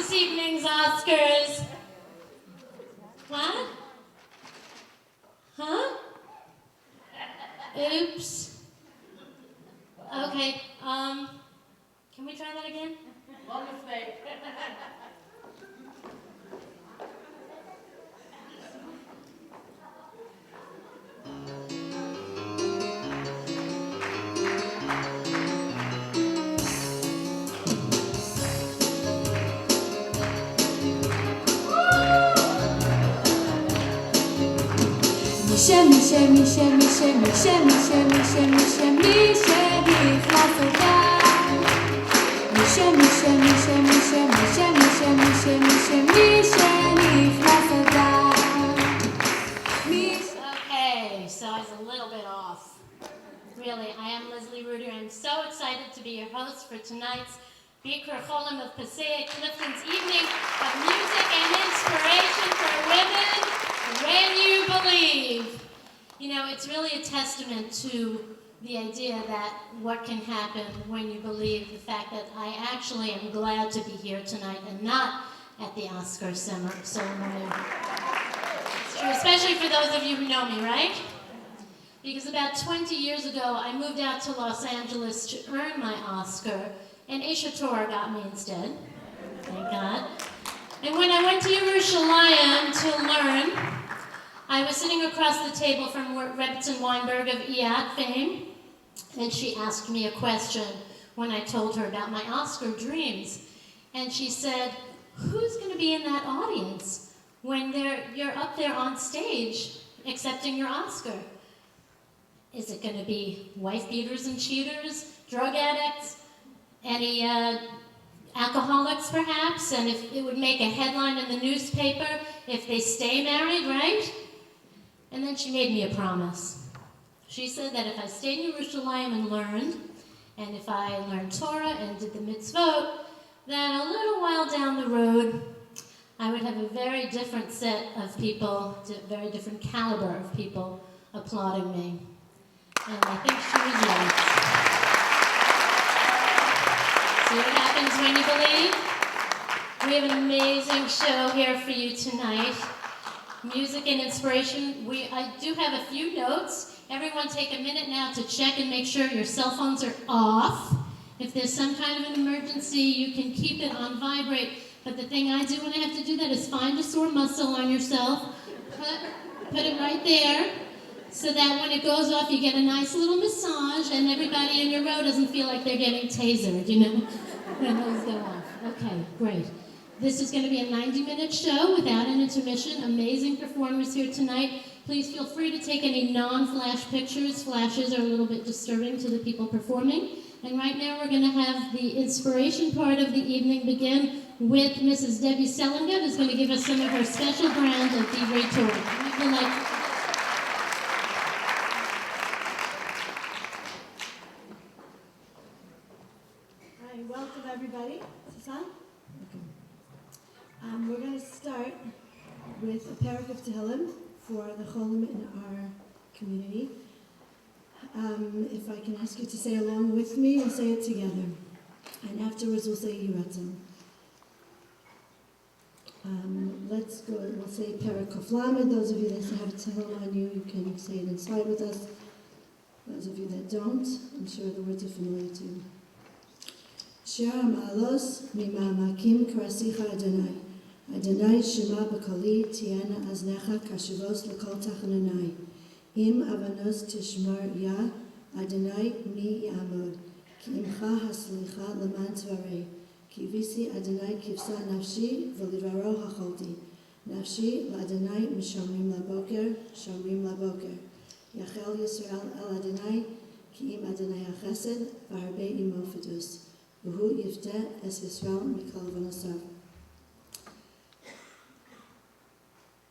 this evening's Oscars? What? Huh? Oops. Okay, can we try that again? One mistake. מישה נכנס לגן. מישה נכנס לגן. Okay, so I was a little bit off. Really, I am Leslie Reuter. I'm so excited to be your host for tonight's Bikur Cholim of Passaic Clifton's evening of music and inspiration for women when you believe. You know, it's really a testament to the idea that what can happen when you believe, the fact that I actually am glad to be here tonight and not at the Oscar ceremony. It's true, especially for those of you who know me, right? Because about 20 years ago, I moved out to Los Angeles to earn my Oscar, and Isha Torah got me instead, thank God. And when I went to Yerushalayim to learn, I was sitting across the table from Rebbetzin Weinberg of IAT fame, and she asked me a question when I told her about my Oscar dreams. And she said, who's going to be in that audience when you're up there on stage accepting your Oscar? Is it going to be wife beaters and cheaters, drug addicts, any alcoholics perhaps? And if it would make a headline in the newspaper if they stay married, right? And then she made me a promise. She said that if I stayed in Yerushalayim and learned, and if I learned Torah and did the mitzvot, that a little while down the road, I would have a very different set of people, very different caliber of people applauding me. And I think she was right. See what happens when you believe? We have an amazing show here for you tonight. Music and inspiration. I do have a few notes. Everyone take a minute now to check and make sure your cell phones are off. If there's some kind of an emergency, you can keep it on vibrate. But the thing I do when I have to do that is find a sore muscle on yourself, put it right there, so that when it goes off, you get a nice little massage, and everybody in your row doesn't feel like they're getting tasered, you know, when those go off. Okay, great. This is going to be a 90-minute show without an intermission. Amazing performers here tonight. Please feel free to take any non-flash pictures. Flashes are a little bit disturbing to the people performing. And right now we're going to have the inspiration part of the evening begin with Mrs. Debbie Selinger, who's going to give us some of her special brand of Divrei Torah. Hi, welcome everybody. Is this on? We're going to start with a parak of Tehillim for the Cholim in our community. If I can ask you to say along with me and say it together. And afterwards we'll say Yiratzon. Let's go, we'll say parak of Lamed. Those of you that have Tehillim on you, you can say it inside with us. Those of you that don't, I'm sure the words are familiar to you. Shir Ma'alos Mima'amakim Karasicha Adonai. Adonai Shema B'Koli Tiena Aznecha Kashivos L'Kol Tachananai. Im Avanos Tishmar Ya Adonai Mi Yamod. Ki Imcha Haslicha L'man Tvarei. Ki Visi Adonai Kivsa Nafshi V'Livaro Hacholti. Nafshi L'Adonai Mishamrim Laboker Shamrim Laboker. Yachel Yisrael El Adonai Ki Im Adonai HaChesed V'Harbe Imo Fidus. V'Hu Yifteh Es Yisrael Mikol V'Nasav.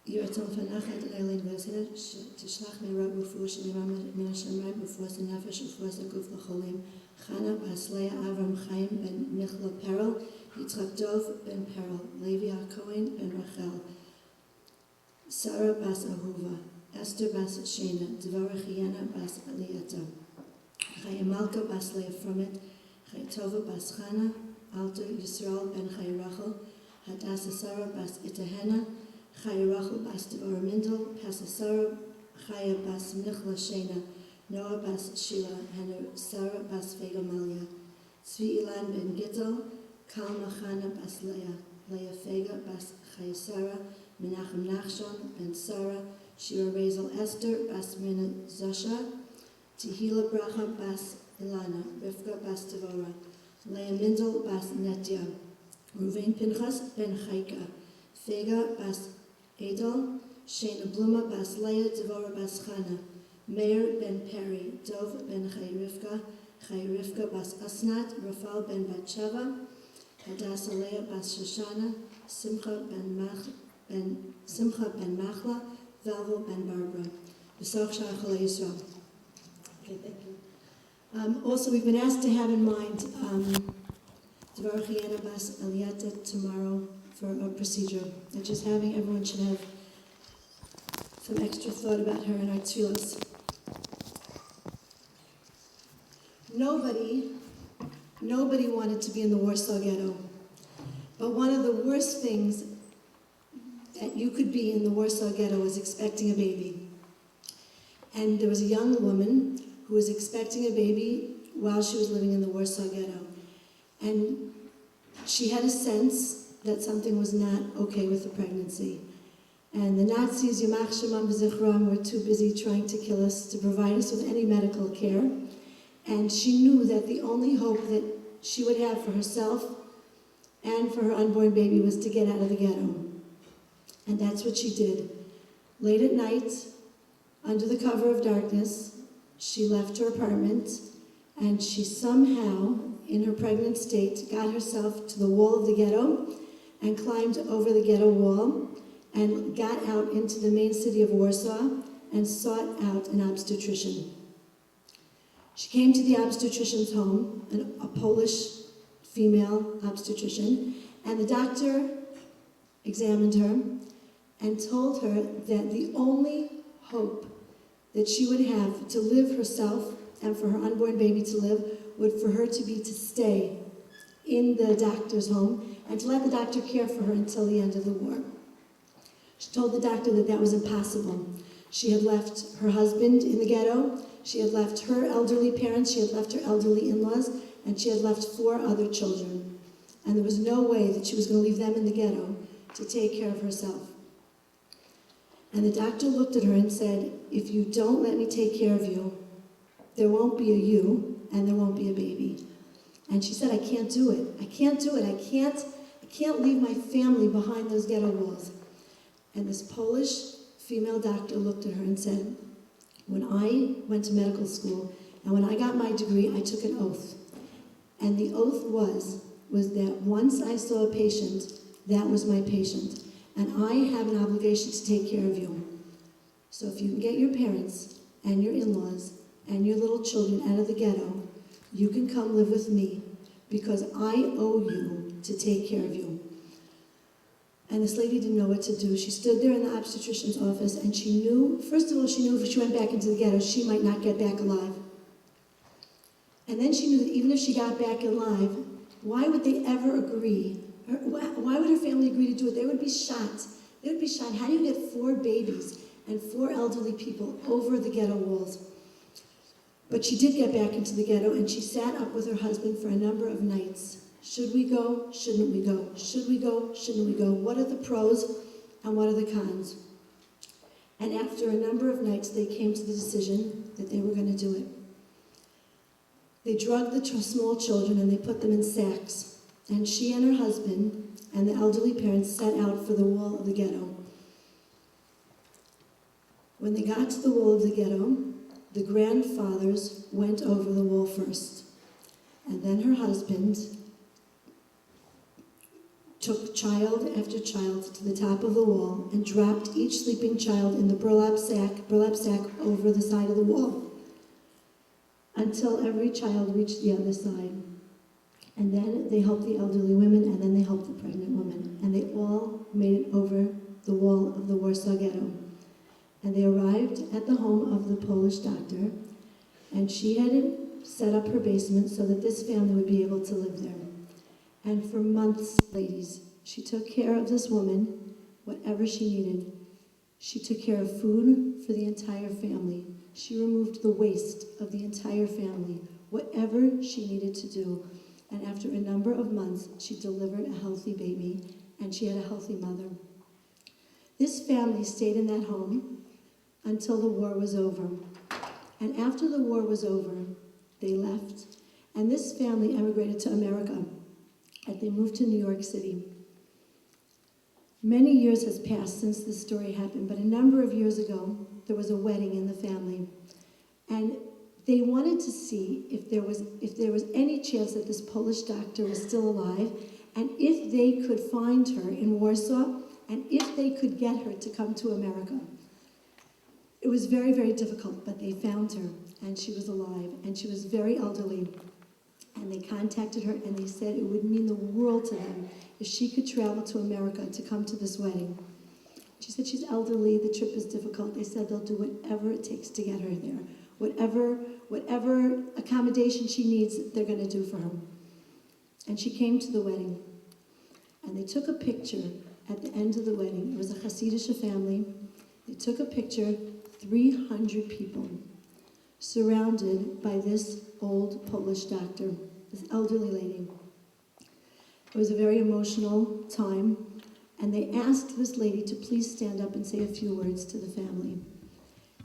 Yiratzon Fanach Adonai Lein V'Ezher Tishlach Me'ra B'Ufu Sh'Nira Min HaShamayim B'Ufuas HaNefesh B'Ufuas HaGuf L'Cholim Chana Bas Leah Avram Chaim Ben Michla Perel Yitzchak Dov Ben Perel Levi HaKohen Ben Rachel Sarah Bas Ahuva Esther Bas Shena Devorah Chiyana Bas Aliyata Chaya Malka Bas Leah Frumet Chaya Tova Bas Chana Alter Yisrael Ben Chaya Rachel Pasasara bas Itahena, Chaya Rachel bas Devorah Mindel, Pasasara Chaya bas Michla Shena, Noah bas Sheila, Henner Sarah bas Vega Malia, Tzvi Ilan ben Gittel, Kalma Chana bas Leah, Leah Fega bas Chaya Sarah, Menachem Nachshon ben Sarah, Shira Razel Esther bas Mina Zosha, Tehila Bracha bas Ilana, Rivka bas Devorah, Leah Mindel bas Netya, Ruvain Pinchas ben Chaika, Fega bas Edel, Shena Bluma bas Leah, Devorah bas Chana, Meir ben Peri, Dov ben Chai Rivka bas Asnat, Rafal ben Batsheva, Hadassah Leah bas Shoshana, Simcha ben Machla, Valvo ben Barbara. B'soch Shachal Yisrael. Okay, thank you. Also, we've been asked to have in mind Devar Chiana bas Eliata tomorrow for a procedure. And just having everyone should have some extra thought about her in our tefillos. Nobody wanted to be in the Warsaw Ghetto. But one of the worst things that you could be in the Warsaw Ghetto was expecting a baby. And there was a young woman who was expecting a baby while she was living in the Warsaw Ghetto. And she had a sense that something was not okay with the pregnancy. And the Nazis, Yamach Shemam V'Zichram, were too busy trying to kill us, to provide us with any medical care. And she knew that the only hope that she would have for herself and for her unborn baby was to get out of the ghetto. And that's what she did. Late at night, under the cover of darkness, she left her apartment and she somehow, in her pregnant state, got herself to the wall of the ghetto and climbed over the ghetto wall and got out into the main city of Warsaw and sought out an obstetrician. She came to the obstetrician's home, a Polish female obstetrician, and the doctor examined her and told her that the only hope that she would have to live herself and for her unborn baby to live would for her to be to stay in the doctor's home and to let the doctor care for her until the end of the war. She told the doctor that that was impossible. She had left her husband in the ghetto, she had left her elderly parents, she had left her elderly in-laws, and she had left 4 other children. And there was no way that she was going to leave them in the ghetto to take care of herself. And the doctor looked at her and said, if you don't let me take care of you, there won't be a you and there won't be a baby. And she said, I can't do it. I can't do it. I can't leave my family behind those ghetto walls. And this Polish female doctor looked at her and said, when I went to medical school and when I got my degree, I took an oath. And the oath was that once I saw a patient, that was my patient. And I have an obligation to take care of you. So if you can get your parents and your in-laws and your little children out of the ghetto, you can come live with me because I owe you to take care of you. And this lady didn't know what to do. She stood there in the obstetrician's office and she knew, first of all, she knew if she went back into the ghetto, she might not get back alive. And then she knew that even if she got back alive, why would they ever agree? Why would her family agree to do it? They would be shot. They would be shot. How do you get 4 babies and 4 elderly people over the ghetto walls? But she did get back into the ghetto and she sat up with her husband for a number of nights. Should we go? Shouldn't we go? Should we go? Shouldn't we go? What are the pros and what are the cons? And after a number of nights, they came to the decision that they were going to do it. They drugged the small children and they put them in sacks. And she and her husband and the elderly parents set out for the wall of the ghetto. When they got to the wall of the ghetto, the grandfathers went over the wall first. And then her husband took child after child to the top of the wall and dropped each sleeping child in the burlap sack over the side of the wall until every child reached the other side. And then they helped the elderly women, and then they helped the pregnant woman. And they all made it over the wall of the Warsaw Ghetto. And they arrived at the home of the Polish doctor, and she had set up her basement so that this family would be able to live there. And for months, ladies, She took care of this woman, whatever she needed. She took care of food for the entire family. She removed the waste of the entire family, whatever she needed to do. And after a number of months, she delivered a healthy baby, and she had a healthy mother. This family stayed in that home until the war was over. And after the war was over, they left. And this family emigrated to America, and they moved to New York City. Many years has passed since this story happened, but a number of years ago, there was a wedding in the family. And they wanted to see if there was any chance that this Polish doctor was still alive, and if they could find her in Warsaw, and if they could get her to come to America. It was very, very difficult, but they found her, and she was alive, and she was very elderly. And they contacted her, and they said it would mean the world to them if she could travel to America to come to this wedding. She said she's elderly, the trip is difficult. They said they'll do whatever it takes to get her there. Whatever accommodation she needs, they're going to do for her. And she came to the wedding. And they took a picture at the end of the wedding. It was a Hasidic family. They took a picture, 300 people, surrounded by this old Polish doctor, this elderly lady. It was a very emotional time, and they asked this lady to please stand up and say a few words to the family.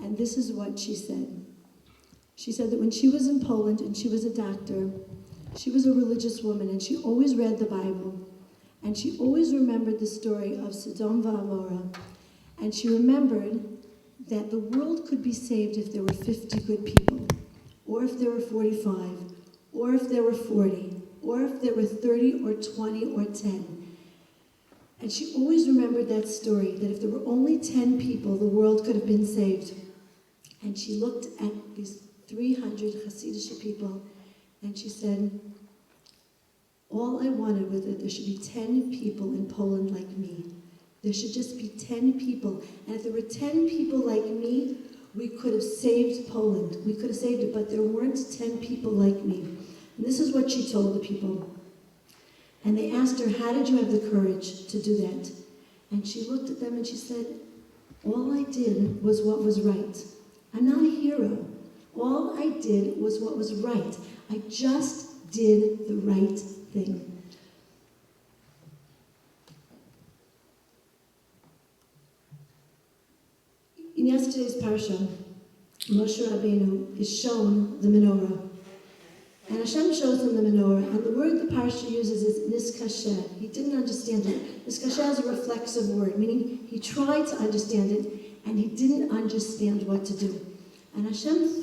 And this is what she said. She said that when she was in Poland and she was a doctor, she was a religious woman, and she always read the Bible, and she always remembered the story of Sodom v'Amorah, and she remembered that the world could be saved if there were 50 good people, or if there were 45, or if there were 40, or if there were 30 or 20 or 10. And she always remembered that story, that if there were only 10 people, the world could have been saved. And she looked at these 300 Hasidic people, and she said, all I wanted was that there should be 10 people in Poland like me. There should just be 10 people. And if there were 10 people like me, we could have saved Poland. We could have saved it, but there weren't 10 people like me. And this is what she told the people. And they asked her, how did you have the courage to do that? And she looked at them and she said, all I did was what was right. I'm not a hero. All I did was what was right. I just did the right thing. In yesterday's parsha, Moshe Rabbeinu is shown the menorah. And Hashem shows him the menorah, and the word the parsha uses is niskasheh. He didn't understand it. Niskasheh is a reflexive word, meaning he tried to understand it, and he didn't understand what to do. And Hashem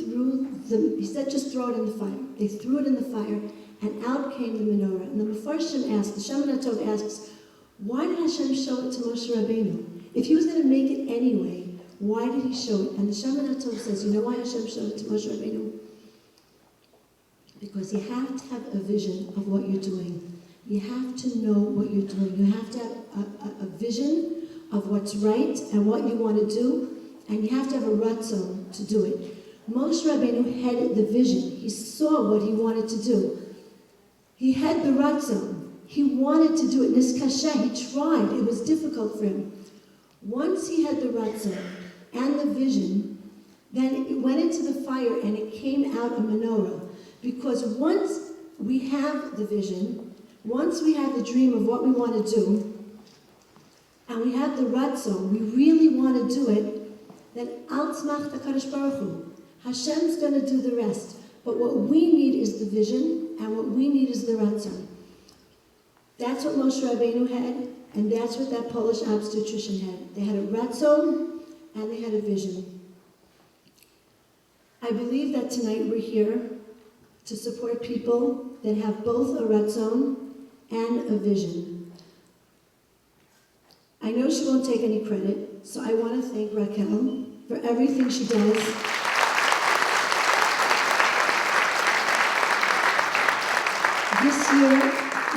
he said, just throw it in the fire. They threw it in the fire, and out came the menorah. And the Mefarshim asks, the Shemoneh Tov asks, why did Hashem show it to Moshe Rabbeinu? If he was going to make it anyway, why did he show it? And the Shemoneh Tov says, you know why Hashem showed it to Moshe Rabbeinu? Because you have to have a vision of what you're doing. You have to know what you're doing. You have to have a vision of what's right and what you want to do, and you have to have a ratzon to do it. Moshe Rabbeinu had the vision. He saw what he wanted to do. He had the ratzon. He wanted to do it. Niskasheh, he tried. It was difficult for him. Once he had the ratzon and the vision, then it went into the fire and it came out a menorah. Because once we have the vision, once we have the dream of what we want to do, and we have the ratzon, we really want to do it, then al tzmach HaKadosh Baruch Hu. Hashem's going to do the rest. But what we need is the vision, and what we need is the ratzon. That's what Moshe Rabbeinu had, and that's what that Polish obstetrician had. They had a ratzon, and they had a vision. I believe that tonight we're here to support people that have both a ratzon and a vision. I know she won't take any credit, so I want to thank Raquel for everything she does.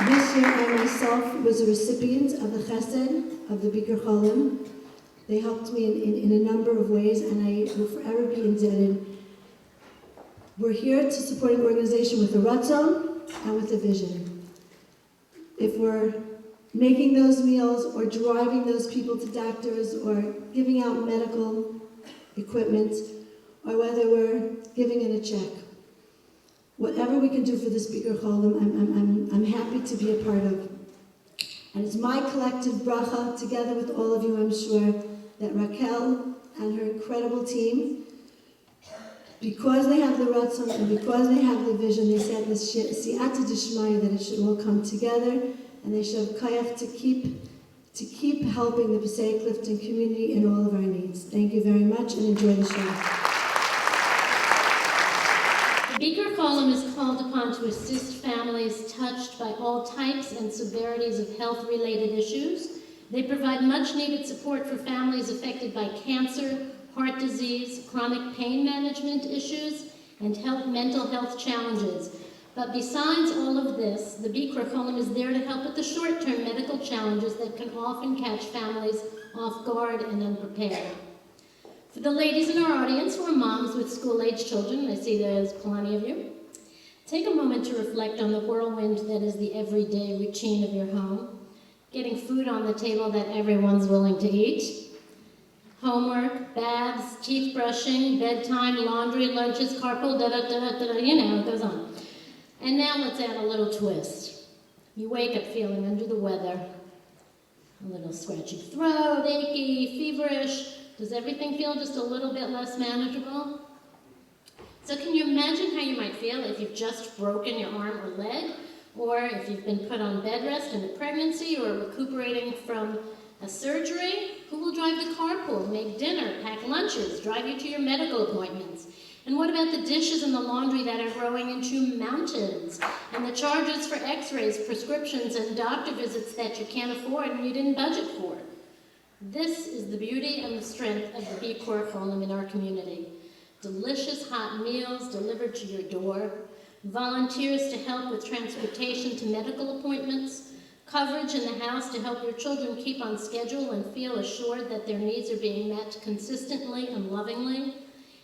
This year I myself was a recipient of the chesed of the Bikur Cholim. They helped me in a number of ways, and I will forever be indebted. We're here to support an organization with a ratzon and with a vision. If we're making those meals or driving those people to doctors or giving out medical equipment, or whether we're giving in a check. Whatever we can do for this Bikur Cholim, I'm happy to be a part of. And it's my collective bracha, together with all of you, I'm sure, that Raquel and her incredible team, because they have the ratzon and because they have the vision, they said this siyata d'shmaya, that it should all come together, and they should have kayach to keep helping the Passaic Clifton community in all of our needs. Thank you very much, and enjoy the show. The Bikur Cholim is called upon to assist families touched by all types and severities of health-related issues. They provide much-needed support for families affected by cancer, heart disease, chronic pain management issues, and mental health challenges. But besides all of this, the Bikur Cholim is there to help with the short-term medical challenges that can often catch families off guard and unprepared. For the ladies in our audience who are moms with school-age children, I see there's plenty of you, take a moment to reflect on the whirlwind that is the everyday routine of your home. Getting food on the table that everyone's willing to eat. Homework, baths, teeth brushing, bedtime, laundry, lunches, carpool, it goes on. And now let's add a little twist. You wake up feeling under the weather. A little scratchy throat, achy, feverish. Does everything feel just a little bit less manageable? So can you imagine how you might feel if you've just broken your arm or leg? Or if you've been put on bed rest in a pregnancy or recuperating from a surgery? Who will drive the carpool, make dinner, pack lunches, drive you to your medical appointments? And what about the dishes and the laundry that are growing into mountains? And the charges for x-rays, prescriptions, and doctor visits that you can't afford and you didn't budget for? This is the beauty and the strength of the Bikur Cholim in our community. Delicious hot meals delivered to your door, volunteers to help with transportation to medical appointments, coverage in the house to help your children keep on schedule and feel assured that their needs are being met consistently and lovingly,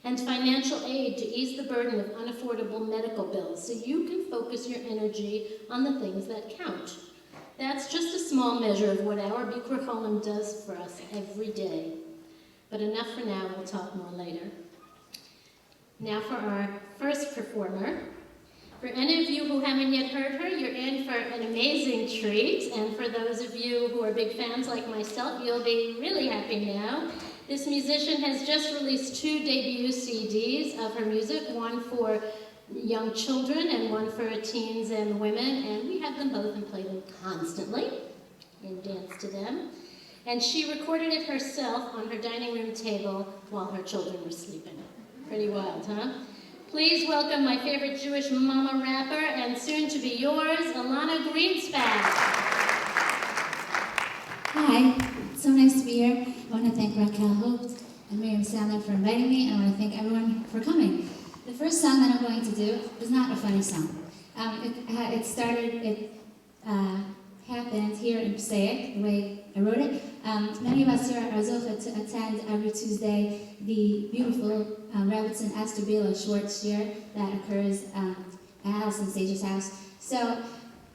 and financial aid to ease the burden of unaffordable medical bills so you can focus your energy on the things that count. That's just a small measure of what our Bikur Cholim does for us every day. But enough for now, we'll talk more later. Now for our first performer. For any of you who haven't yet heard her, you're in for an amazing treat. And for those of you who are big fans like myself, you'll be really happy now. This musician has just released 2 debut CDs of her music, one for young children and one for teens and women. And we have them both and play them constantly and dance to them. And she recorded it herself on her dining room table while her children were sleeping. Pretty wild, huh? Please welcome my favorite Jewish mama rapper and soon to be yours, Alana Greenspan. Hi, it's so nice to be here. I want to thank Raquel Hoped and Miriam Sandler for inviting me, and I want to thank everyone for coming. The first song that I'm going to do is not a funny song. It happened here in Passaic, the way I wrote it. Many of us here are zocha to attend every Tuesday the beautiful Rebbitzin Esther Bila Schwartz year that occurs at House and Sage's house. So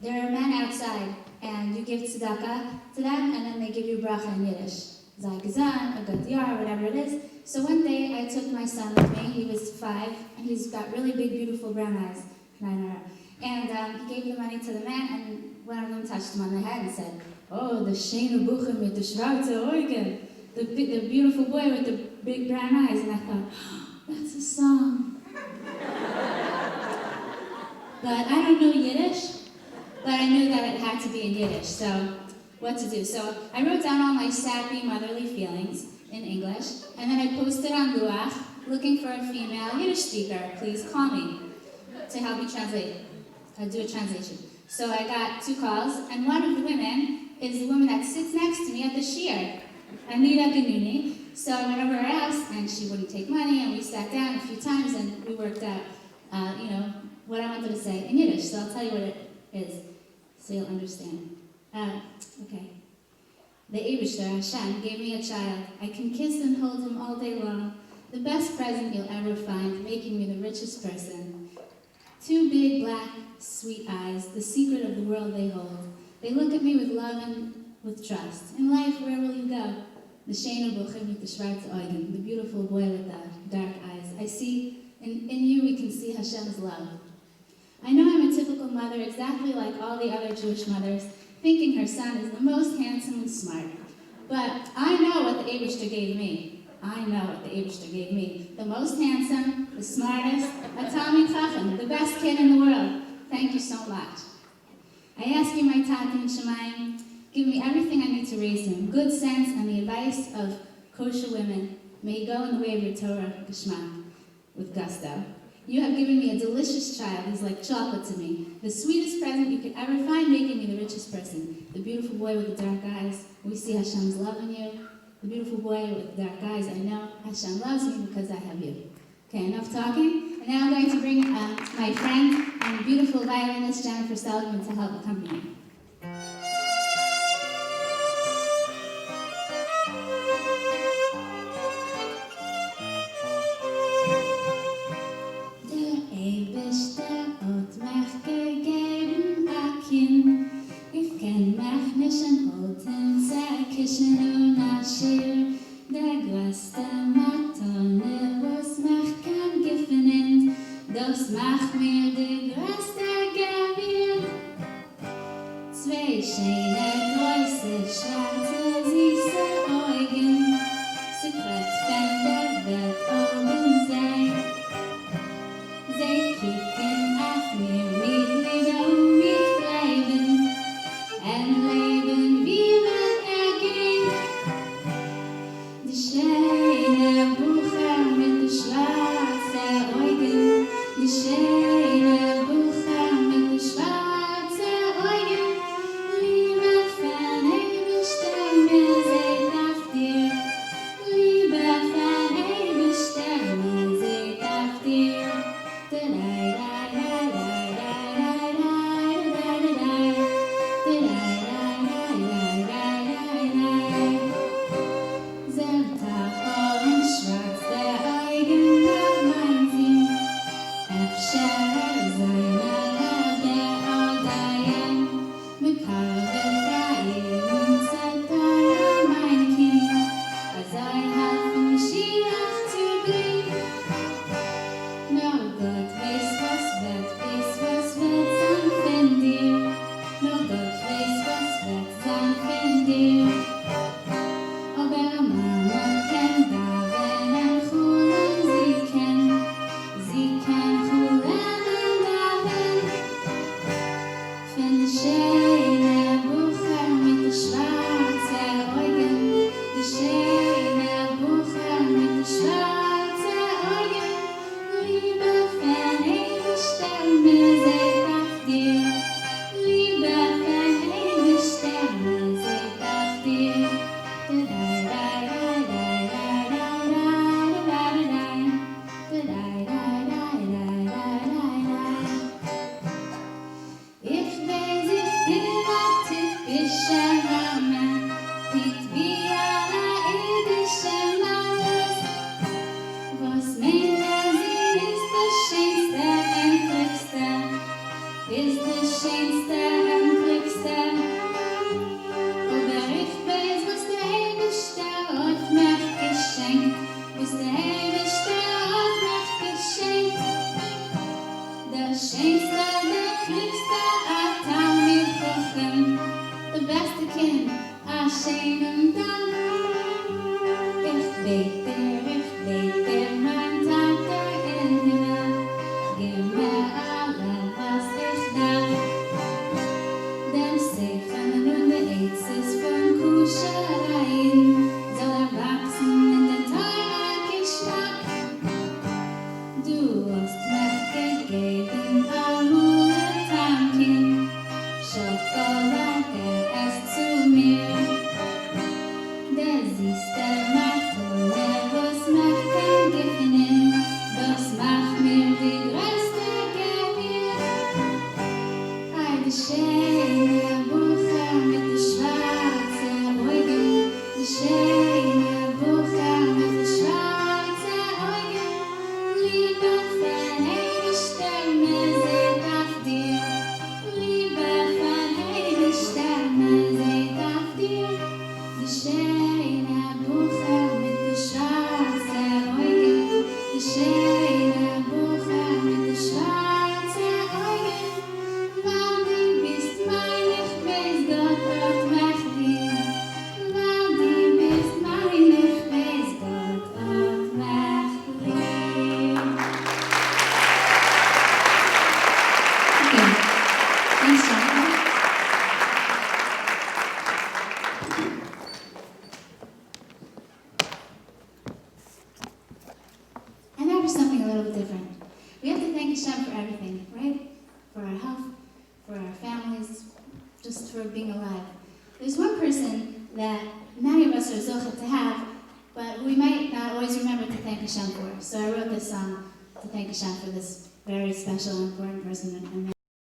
there are men outside, and you give tzedakah to them, and then they give you bracha in Yiddish. Zay Gazan, or Gat whatever it is. So one day I took my son with me. He was 5, and he's got really big, beautiful brown eyes. And he gave the money to the man, and one of them touched him on the head and said, "Oh, the Shane Buchem with the Schwarze Eugen, the beautiful boy with the big brown eyes." And I thought, oh, that's a song. But I don't know Yiddish, but I knew that it had to be in Yiddish, so what to do? So I wrote down all my sappy motherly feelings in English, and then I posted on Luach, looking for a female Yiddish speaker. Please call me to help me do a translation. So I got 2 calls, and one of the women is the woman that sits next to me at the shiur, Anita Ganuni. So I went over her house, and she wouldn't take money, and we sat down a few times, and we worked out, what I wanted to say in Yiddish. So I'll tell you what it is, so you'll understand. Okay. The Eibishter, Hashem, gave me a child. I can kiss and hold him all day long. The best present you'll ever find, making me the richest person. 2 big, black, sweet eyes, the secret of the world they hold. They look at me with love and with trust. In life, where will you go? The Shana Bucher mit the schwarze Augen, the beautiful boy with the dark eyes. I see, in you we can see Hashem's love. I know I'm a typical mother, exactly like all the other Jewish mothers, thinking her son is the most handsome and smart. But I know what the Eibishter gave me. I know what the Eibishter gave me. The most handsome, the smartest, a Talmid Chacham, the best kid in the world. Thank you so much. I ask you, my Tati and Shemayim, give me everything I need to raise him, good sense and the advice of kosher women. May he go in the way of your Torah, Geshmak, with gusto. You have given me a delicious child. He's like chocolate to me. The sweetest present you could ever find, making me the richest person. The beautiful boy with the dark eyes. We see Hashem's love in you. The beautiful boy with the dark eyes. I know Hashem loves me because I have you. Okay, enough talking. And now I'm going to bring my friend and beautiful violinist Jennifer Seligman to help accompany me. Ich kenn mich nicht an Holten, Säckischen und Aschir, der größte Matone, was mich kein Giffen nimmt, das macht mir die größte Gewinn. Zwei schöne, große, schwarze, süße Augen, Sekret von der Welt oben sein. Sie kicken auf mir mit Liebe und mit Bleiben, ein Leben wie man erging. Die schöne Bucher mit den schwarzen Augen, die schöne Bucher mit den schwarzen Augen, Liebe von Eibishter, mir seht auf dir, Liebe von Eibishter, mir seht auf dir. Der siehste Matone Die schöne Buche mit der schwarzen Augen, die schöne Buche mit der schwarzen Augen, weil du bist mein, ich weiß Gott hat mich lieb, weil du bist mein, ich weiß Gott hat mich lieb. Okay, thanks, John. And now for something a little different. We have to thank Hashem for everything, right? For our health, for our families, just for being alive. There's one person that many of us are zochet to have, but we might not always remember to thank Hashem for. So I wrote this song to thank Hashem for this very special and important person in